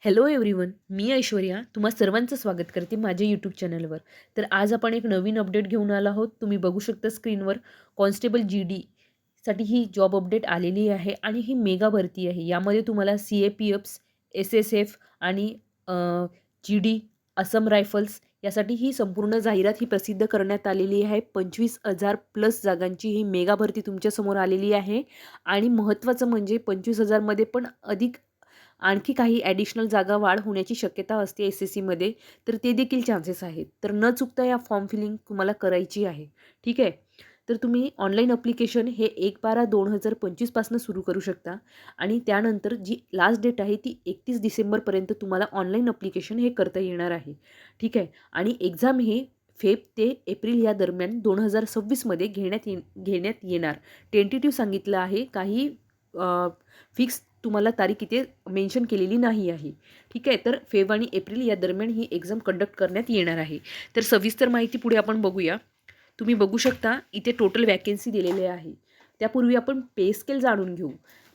Hello everyone, मी ऐश्वर्या तुम्हा सर्वांचं स्वागत करते माझ्या यूट्यूब चॅनलवर. तर आज आपण एक नवीन अपडेट घेऊन आलो आहोत. तुम्ही बघू शकता स्क्रीनवर कॉन्स्टेबल जी साठी ही जॉब अपडेट आलेली आहे आणि ही मेगा भरती आहे. यामध्ये तुम्हाला CAPFs, SSF आणि GD, असम रायफल्स यासाठी ही संपूर्ण जाहिरात ही प्रसिद्ध करण्यात आलेली आहे. 25,000 प्लस जागांची ही मेगा भरती तुमच्यासमोर आलेली आहे आणि महत्त्वाचं म्हणजे 25,000 मध्ये पण आणखी काही ॲडिशनल जागा वाढ होण्याची शक्यता असते SSCमध्ये, तर ते देखील चान्सेस आहेत. तर न चुकता या फॉर्म फिलिंग तुम्हाला करायची आहे. ठीक आहे. तर तुम्ही ऑनलाईन ॲप्लिकेशन हे 1/12/2025 पासून सुरू करू शकता आणि त्यानंतर जी लास्ट डेट आहे ती 31 डिसेंबरपर्यंत तुम्हाला ऑनलाईन ॲप्लिकेशन हे करता येणार आहे. ठीक आहे. आणि एक्झाम हे फेब ते एप्रिल या दरम्यान 2026मध्ये घेण्यात येणार. टेंटेटिव्ह सांगितलं आहे. काही फिक्स तुम्हाला तारीख इथे मेन्शन केलेली नाही आहे. ठीक आहे. तर फेब आणि एप्रिल या दरम्यान ही एक्झाम कंडक्ट करण्यात येणार आहे. तर सविस्तर माहिती पुढे आपण बघूया. तुम्ही बघू शकता इथे टोटल वॅकेन्सी दिलेले आहे. त्यापूर्वी आपण पे स्केल जाणून घेऊ.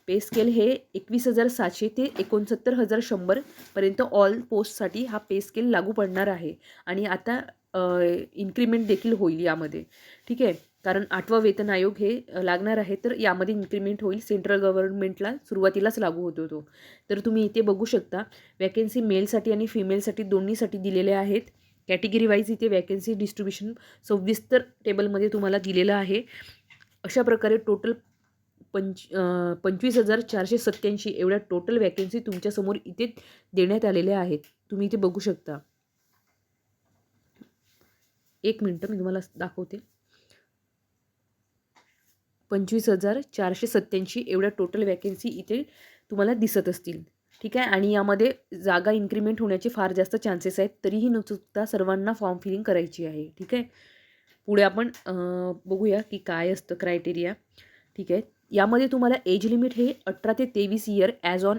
पे स्केल हे 21,700 ते 69,100 पर्यंत ऑल पोस्टसाठी हा पे स्केल लागू पडणार आहे आणि आता इन्क्रिमेंट देखील होईल यामध्ये. ठीक आहे. कारण 8वा वेतन आयोग हे लागणार आहे, तर यामध्ये इन्क्रिमेंट होईल. सेंट्रल गव्हर्नमेंटला सुरुवातीलाच लागू होतो तो. तर तुम्ही इथे बघू शकता वॅकेन्सी मेलसाठी आणि फिमेलसाठी दोन्हीसाठी दिलेले आहेत. कॅटेगरी वाईज इथे वॅकेन्सी डिस्ट्रीब्युशन सविस्तर टेबलमध्ये तुम्हाला दिलेलं आहे. अशा प्रकारे टोटल 25,487 एवढ्या टोटल वॅकेन्सी तुमच्यासमोर इथे देण्यात आलेल्या आहेत. तुम्ही इथे बघू शकता. एक मिनटं मी तुम्हाला दाखवते. 25,487 एवढ्या टोटल वॅकेन्सी इथे तुम्हाला दिसत असतील. ठीक आहे. आणि यामध्ये जागा इन्क्रिमेंट होण्याचे फार जास्त चान्सेस आहेत. तरीही न चुकता सर्वांना फॉर्म फिलिंग करायची आहे. ठीक आहे. पुढे आपण बघूया की काय असतं क्रायटेरिया. ठीक आहे. यामध्ये तुम्हाला एज लिमिट हे 18 ते 23 इयर ॲज ऑन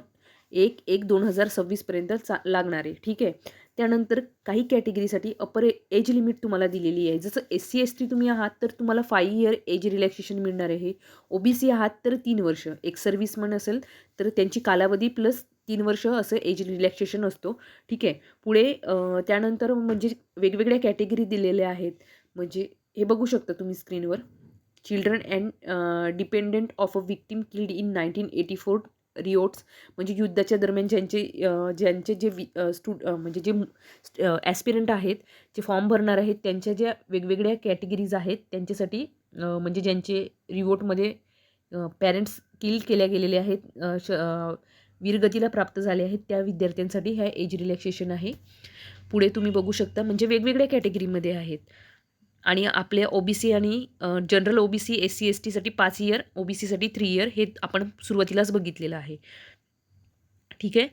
1/1/2026 पर्यंत लागणार आहे. ठीक आहे. त्यानंतर काही कॅटेगरीसाठी अपर एज लिमिट तुम्हाला दिलेली आहे. जसं SC ST तुम्ही आहात तर तुम्हाला 5 इयर एज रिलॅक्सेशन मिळणार आहे. OBC आहात तर 3 वर्ष. एक सर्व्हिसमन असेल तर त्यांची कालावधी प्लस 3 वर्ष असं एज रिलॅक्सेशन असतो. ठीक आहे. पुढे त्यानंतर म्हणजे वेगवेगळ्या कॅटेगरी दिलेल्या आहेत. म्हणजे हे बघू शकता तुम्ही स्क्रीनवर. Children and dependent of a victim killed in 1984 रिओट्स, म्हणजे युद्धाच्या दरम्यान ज्यांचे जे म्हणजे जे ॲस्पिरंट आहेत, जे फॉर्म भरणार आहेत, त्यांच्या ज्या वेगवेगळ्या कॅटेगरीज आहेत त्यांच्यासाठी म्हणजे ज्यांचे रिवोटमध्ये पॅरेंट्स किल केल्या गेलेले आहेत, वीरगतीला प्राप्त झाले आहेत, त्या विद्यार्थ्यांसाठी ह्या एज रिलॅक्सेशन आहे. पुढे तुम्ही बघू शकता म्हणजे वेगवेगळ्या कॅटेगरीमध्ये आहेत. आणि आपल्या OBC आणि जनरल OBC SC STसाठी 5 इयर, OBCसाठी 3 इयर हे आपण सुरुवातीलाच बघितलेलं आहे. ठीक आहे.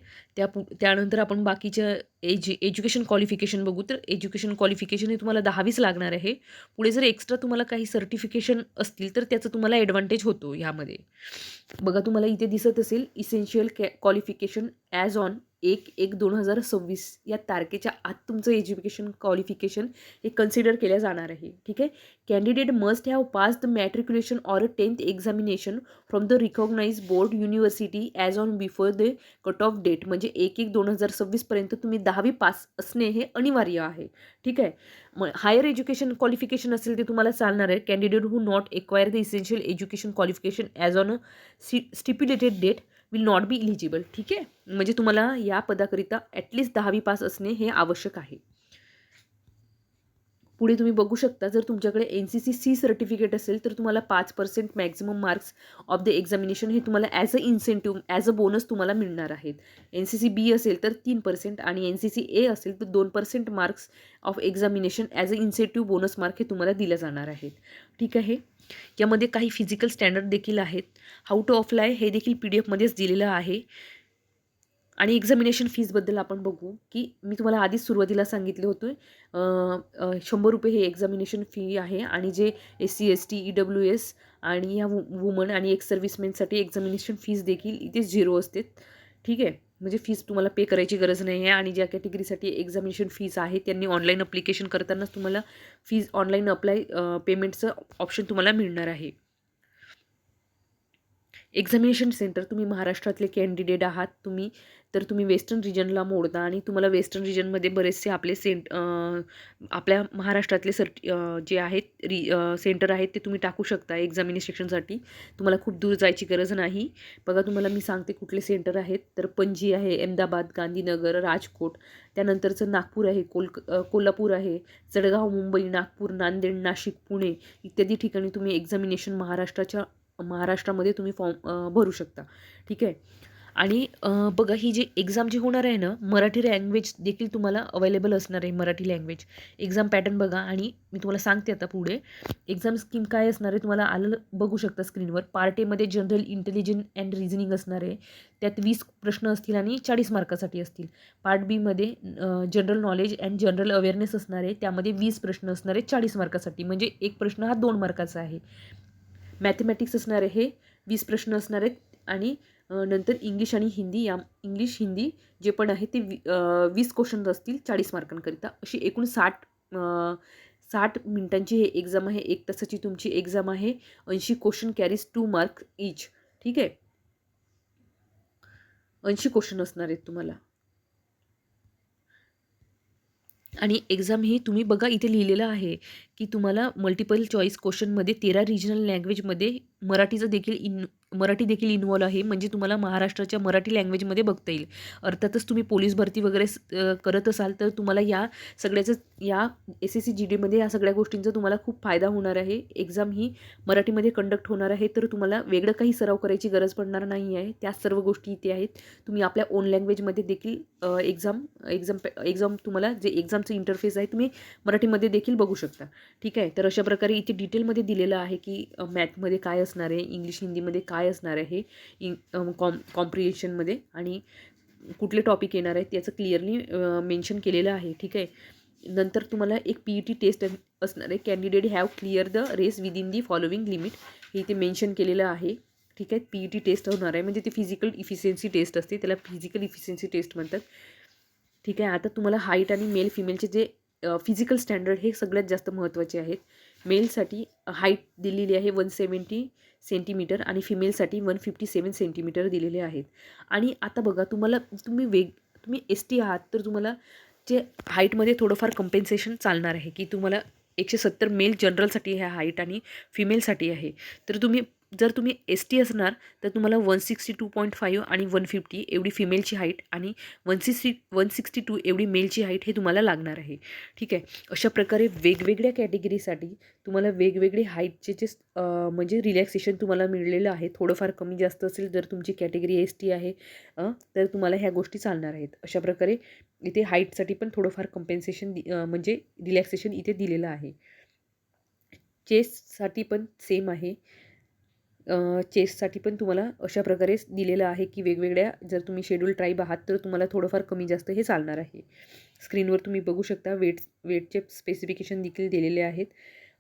त्यानंतर आपण बाकीच्या एज्युकेशन क्वालिफिकेशन बघू. तर एज्युकेशन क्वालिफिकेशन हे तुम्हाला 10वीच लागणार आहे. पुढे जर एक्स्ट्रा तुम्हाला काही सर्टिफिकेशन असतील तर त्याचा तुम्हाला ॲडव्हान्टेज होतो ह्यामध्ये. बघा तुम्हाला इथे दिसत असेल इसेन्शियल क्वालिफिकेशन ॲज ऑन 1/1/2026 या तारखेच्या आत तुमचं एज्युकेशन क्वालिफिकेशन हे कन्सिडर केल्या जाणार आहे. ठीक आहे. Candidate must have pass the matriculation or 10th examination from the recognise board university as on before the cut off date, म्हणजे 1/1/2026 पर्यंत तुम्ही 10वी पास असणे हे अनिवार्य आहे. ठीक आहे. मग हायर एज्युकेशन क्वालिफिकेशन असेल ते तुम्हाला चालणार आहे. Candidate who not acquire the essential education qualification as on a stipulated date will not be eligible. ठीक आहे. म्हणजे तुम्हाला या पदाकरिता ॲटलिस्ट 10वी पास असणे हे आवश्यक आहे. पुढे तुम्ही बघू शकता जर तुमच्याकडे NCC C सर्टिफिकेट असेल तर तुम्हाला 5% maximum marks of the examination हे तुम्हाला as a incentive as a bonus तुम्हाला मिळणार आहेत. NCC B असेल तर 3% आणि NCC A असेल तर 2% marks of examination as a incentive bonus mark हे तुम्हाला दिले जाणार आहेत. ठीक आहे. यामध्ये काही फिजिकल स्टँडर्ड देखील आहेत. हाऊ टू अप्लाय हे देखील PDF मध्येच दिलेलं आहे. आणि एक्झामिनेशन फीजबद्दल आपण बघू की मी तुम्हाला आधीच सुरुवातीला सांगितले होते ₹100 हे एक्झामिनेशन फी आहे आणि जे SC ST EWS आणि ह्या वुमन आणि एक्स सर्व्हिसमेनसाठी एक्झामिनेशन फीज देखील इथे 0 असते. ठीक आहे. म्हणजे फीज तुम्हाला पे करायची गरज नाही आहे आणि ज्या कॅटेगरीसाठी एक्झामिनेशन फीज आहे त्यांनी ऑनलाईन अप्लिकेशन करतानाच तुम्हाला फीज ऑनलाईन अप्लाय पेमेंटचं ऑप्शन तुम्हाला मिळणार आहे. एक्झामिनेशन सेंटर तुम्ही महाराष्ट्रातले कॅन्डिडेट आहात, तुम्ही तर तुम्ही वेस्टर्न रिजनला मोडता आणि तुम्हाला वेस्टर्न रिजनमध्ये बरेचसे आपले आपल्या महाराष्ट्रातले जे आहेत सेंटर आहेत ते तुम्ही टाकू शकता एक्झामिनेशनसाठी. तुम्हाला खूप दूर जायची गरज नाही. बघा तुम्हाला मी सांगते कुठले सेंटर आहेत. तर पणजी आहे, अहमदाबाद, गांधीनगर, राजकोट, त्यानंतरचं नागपूर आहे, कोल्हापूर आहे, जळगाव, मुंबई, नागपूर, नांदेड, नाशिक, पुणे इत्यादी ठिकाणी तुम्ही एक्झामिनेशन महाराष्ट्रामध्ये तुम्ही फॉर्म भरू शकता. ठीक आहे. आणि बघा ही जी एक्झाम जी होणार आहे ना, मराठी लँग्वेज देखील तुम्हाला अवेलेबल असणार आहे. मराठी लँग्वेज एक्झाम पॅटर्न बघा आणि मी तुम्हाला सांगते आता पुढे एक्झाम स्कीम काय असणार आहे तुम्हाला आलं बघू शकता स्क्रीनवर. पार्ट एमध्ये जनरल इंटेलिजन्स अँड रिझनिंग असणार आहे. त्यात 20 प्रश्न असतील आणि 40 मार्कासाठी असतील. पार्ट बीमध्ये general knowledge and general awareness असणार आहे. त्यामध्ये 20 प्रश्न असणार आहे 40 मार्कासाठी, म्हणजे एक प्रश्न हा 2 मार्काचा आहे. मॅथमॅटिक्स असणार आहे, हे 20 प्रश्न असणार आहेत आणि नंतर इंग्लिश आणि हिंदी इंग्लिश हिंदी जे पण आहे ते 20 क्वेश्चन्स असतील 40 मार्कांकरिता. अशी एकूण 60 मिनिटांची हे एक्झाम आहे. 1 तासाची तुमची एक्झाम आहे. 80 क्वेश्चन कॅरीज 2 मार्क इच. ठीक आहे. 80 क्वेश्चन असणार आहेत तुम्हाला. आणि एक्झाम ही तुम्ही बघा इथे लिहिलेलं आहे की तुम्हाला मल्टिपल चॉईस क्वेश्चनमध्ये 13 रिजनल लँग्वेजमध्ये मराठी देखील इन्व्हॉल्व आहे. म्हणजे तुम्हाला महाराष्ट्राच्या मराठी लँग्वेजमध्ये बघता येईल. अर्थातच तुम्ही पोलीस भरती वगैरे करत असाल तर तुम्हाला या SSC GDमध्ये या सगळ्या गोष्टींचा तुम्हाला खूप फायदा होणार आहे. एक्झाम ही मराठीमध्ये कंडक्ट होणार आहे, तर तुम्हाला वेगळं काही सराव करायची गरज पडणार नाही आहे. त्या सर्व गोष्टी इथे आहेत. तुम्ही आपल्या ओन लँग्वेजमध्ये देखील एक्झाम तुम्हाला जे एक्झामचं इंटरफेस आहे तुम्ही मराठीमध्ये देखील बघू शकता. ठीक आहे. तर अशा प्रकारे इथे डिटेलमध्ये दिलेलं आहे की मॅथमध्ये काय असणार आहे, इंग्लिश हिंदीमध्ये काय असणार आहे, कॉम्प्रिहेन्शनमध्ये आणि कुठले टॉपिक येणार आहेत याचं क्लिअरली मेन्शन केलेलं आहे. ठीक आहे. नंतर तुम्हाला एक PET टेस्ट असणार आहे. Candidate have clear the race within the following limit, हे इथे मेन्शन केलेलं आहे. ठीक आहे. PET टेस्ट होणार आहे, म्हणजे ते फिजिकल इफिशियन्सी टेस्ट असते, त्याला फिजिकल इफिशियन्सी टेस्ट म्हणतात. ठीक आहे. आता तुम्हाला हाईट आणि मेल फिमेलचे जे फिजिकल स्टँडर्ड हे सगळ्यात जास्त महत्त्वाचे आहेत. मेलसाठी हाईट दिलेली आहे 170 सेंटीमीटर आणि फिमेलसाठी 157 सेंटीमीटर दिलेले आहेत. आणि आता बघा तुम्ही ST आहात, तर तुम्हाला जे हाईटमध्ये थोडंफार कम्पेन्सेशन चालणार आहे की तुम्हाला 170 मेल जनरलसाठी ह्या हाईट आणि फिमेलसाठी आहे. तर जर तुम्ही ST असणार तर तुम्हाला 162.5 आणि 150 एवढी फिमेलची हाईट आणि 162 एवढी मेलची हाईट हे तुम्हाला लागणार आहे. ठीक आहे. अशा प्रकारे वेगवेगळ्या कॅटेगरीसाठी तुम्हाला वेगवेगळे हाईटचे म्हणजे रिलॅक्सेशन तुम्हाला मिळलेलं आहे. थोडंफार कमी जास्त असेल जर तुमची कॅटेगरी ST आहे तर तुम्हाला ह्या गोष्टी चालणार आहेत. अशा प्रकारे इथे हाईटसाठी पण थोडंफार कम्पेन्सेशन म्हणजे रिलॅक्सेशन इथे दिलेलं आहे. चेस्टसाठी पण सेम आहे. चेस्टसाठी पण तुम्हाला अशा प्रकारेच दिलेलं आहे की वेगवेगळ्या जर तुम्ही शेड्यूल ट्राईब आहात तर तुम्हाला थोडंफार कमी जास्त हे चालणार आहे. स्क्रीनवर तुम्ही बघू शकता वेटचे स्पेसिफिकेशन देखील दिलेले आहेत.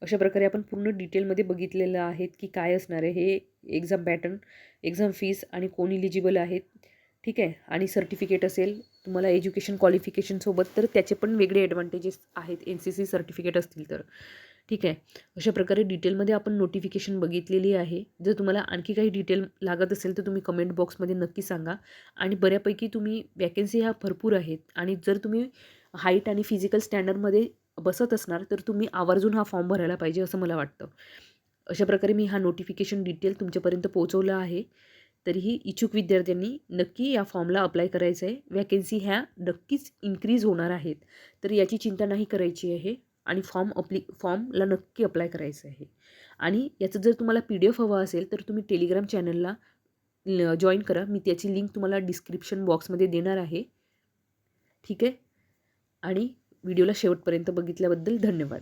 अशा प्रकारे आपण पूर्ण डिटेलमध्ये बघितलेलं आहेत की काय असणार आहे हे एक्झाम पॅटर्न, एक्झाम फीस आणि कोण इलिजिबल आहेत. ठीक आहे. आणि सर्टिफिकेट असेल तुम्हाला एज्युकेशन क्वालिफिकेशनसोबत तर त्याचे पण वेगळे ॲडव्हान्टेजेस आहेत NCC सर्टिफिकेट असतील तर. ठीक आहे. अशा प्रकारे डिटेलमध्ये आपण नोटिफिकेशन बघितलेली आहे. जर तुम्हाला आणखी काही डिटेल लागत असेल तर तुम्ही कमेंट बॉक्समध्ये नक्की सांगा. आणि बऱ्यापैकी वॅकन्सी ह्या भरपूर आहेत आणि जर तुम्ही हाईट आणि फिजिकल स्टँडर्डमध्ये बसत असणार तर तुम्ही आवर्जून हा फॉर्म भरायला पाहिजे असं मला वाटतं. अशा प्रकारे मी हा नोटिफिकेशन डिटेल तुमच्यापर्यंत पोहोचवला आहे. तरीही इच्छुक विद्यार्थ्यांनी नक्की या फॉर्मला अप्लाय करायचं आहे. वॅकन्सी ह्या नक्कीच इन्क्रीज होणार आहेत. तर याची चिंता नाही करायची आहे आणि फॉर्मला नक्की अप्लाय करायचं आहे. आणि याचं जर तुम्हाला PDF हवा असेल तर तुम्ही टेलिग्राम चॅनलला जॉईन करा. मी त्याची लिंक तुम्हाला डिस्क्रिप्शन बॉक्समध्ये देणार आहे. ठीक आहे. आणि व्हिडिओला शेवटपर्यंत बघितल्याबद्दल धन्यवाद.